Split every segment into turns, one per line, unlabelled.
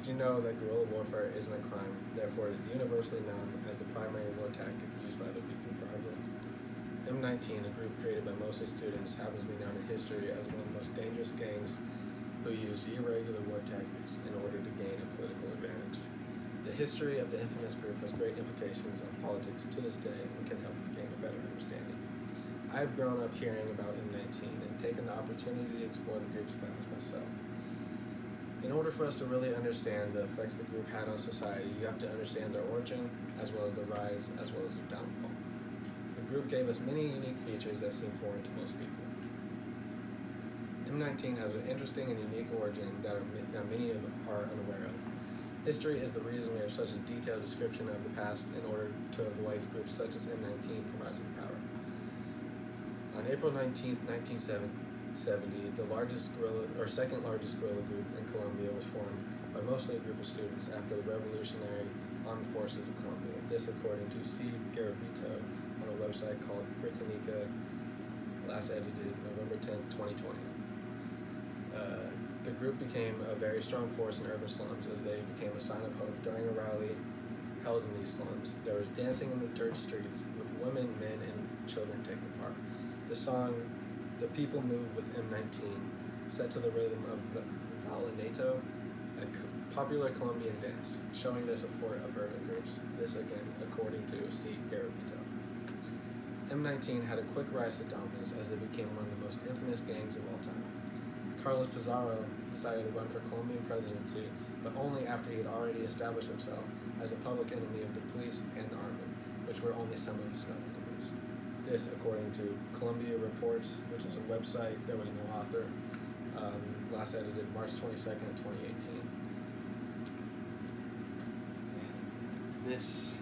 Did you know that guerrilla warfare isn't a crime, therefore it is universally known as the primary war tactic used by the weak and fragile? M19, a group created by mostly students, happens to be known in history as one of the most dangerous gangs who used irregular war tactics in order to gain a political advantage. The history of the infamous group has great implications on politics to this day and can help you gain a better understanding. I have grown up hearing about M19 and taken the opportunity to explore the group's plans myself. In order for us to really understand the effects the group had on society, you have to understand their origin, as well as their rise, as well as their downfall. The group gave us many unique features that seem foreign to most people. M19 has an interesting and unique origin that many are unaware of. History is the reason we have such a detailed description of the past in order to avoid groups such as M19 from rising to power. On April 19, 1970, the second largest guerrilla group in Colombia was formed by mostly a group of students after the Revolutionary Armed Forces of Colombia. This according to C. Garavito on a website called Britannica, last edited November 10, 2020. The group became a very strong force in urban slums as they became a sign of hope during a rally held in these slums. There was dancing in the dirt streets with women, men, and children taking part. The song "The People Move" with M19, set to the rhythm of Vallenato, a popular Colombian dance, showing their support of urban groups. This again, according to C. Garavito. M19 had a quick rise to dominance as they became one of the most infamous gangs of all time. Carlos Pizarro decided to run for Colombian presidency, but only after he had already established himself as a public enemy of the police and the army, which were only some of his known enemies. This, according to Colombia Reports, which is a website, there was no author, last edited March 22nd, 2018. This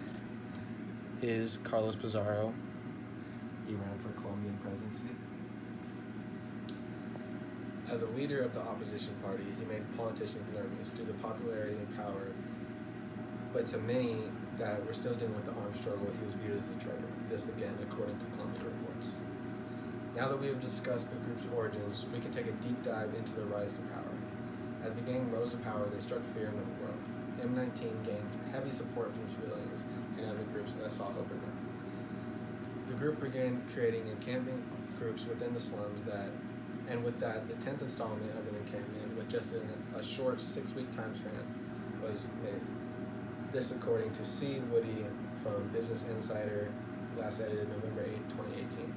is Carlos Pizarro. He ran for Colombian presidency. As a leader of the opposition party, he made politicians nervous due to popularity and power, but to many that were still dealing with the armed struggle, he was viewed as a traitor. This again, according to Colombia Reports. Now that we have discussed the group's origins, we can take a deep dive into their rise to power. As the gang rose to power, they struck fear into the world. M19 gained heavy support from civilians and other groups that saw hope in them. The group began creating encampment groups within the slums and with that, the 10th installment of an encampment with just a short 6-week time span was made. This according to C. Woody from Business Insider, last edited November 8, 2018.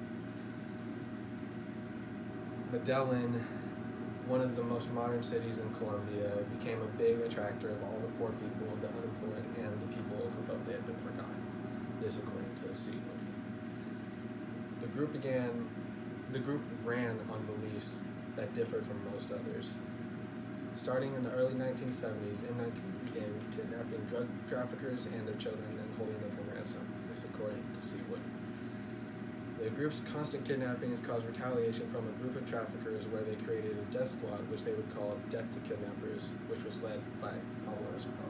Medellin, one of the most modern cities in Colombia, became a big attractor of all the poor people, the unemployed, and the people who felt they had been forgotten. This according to C. Woody. The group ran on beliefs that differed from most others. Starting in the early 1970s, M19 began kidnapping drug traffickers and their children and holding them for ransom. This according to C. Woody. The group's constant kidnappings caused retaliation from a group of traffickers where they created a death squad, which they would call Death to Kidnappers, which was led by Pablo Escobar.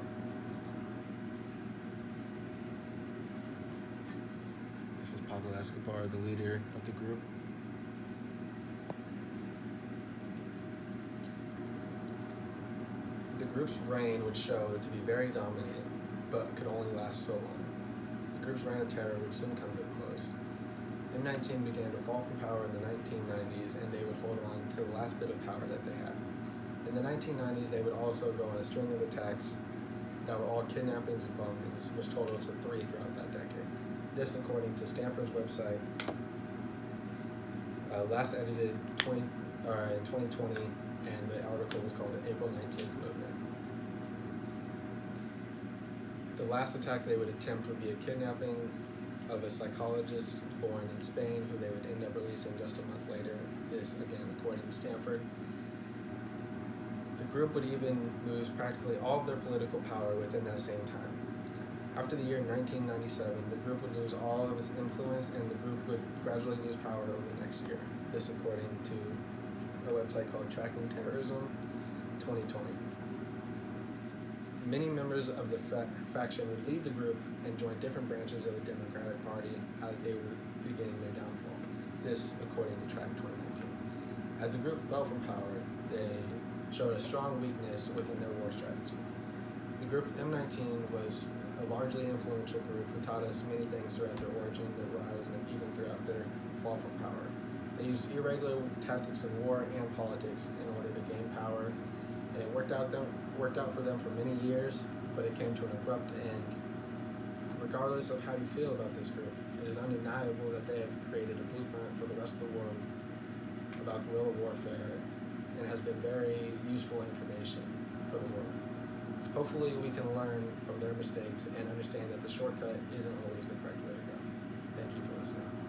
This is Pablo Escobar, the leader of the group. The group's reign would show to be very dominant, but could only last so long. The group's reign of terror would soon come to a close. M19 began to fall from power in the 1990s, and they would hold on to the last bit of power that they had. In the 1990s, they would also go on a string of attacks that were all kidnappings and bombings, which totaled to 3 throughout that decade. This according to Stanford's website, last edited in 2020, and the article was called the April 19th Movement. The last attack they would attempt would be a kidnapping of a psychologist born in Spain who they would end up releasing just a month later. This, again, according to Stanford. The group would even lose practically all of their political power within that same time. After the year 1997, the group would lose all of its influence and the group would gradually lose power over the next year. This according to a website called Tracking Terrorism 2020. Many members of the faction would leave the group and join different branches of the Democratic Party as they were beginning their downfall. This according to Track 2019. As the group fell from power, they showed a strong weakness within their war strategy. The group M19 was a largely influential group who taught us many things throughout their origin, their rise, and even throughout their fall from power. They used irregular tactics of war and politics in order to gain power, and it worked out for them for many years, but it came to an abrupt end. Regardless of how you feel about this group, it is undeniable that they have created a blueprint for the rest of the world about guerrilla warfare and has been very useful information for the world. Hopefully we can learn from their mistakes and understand that the shortcut isn't always the correct way to go. Thank you for listening.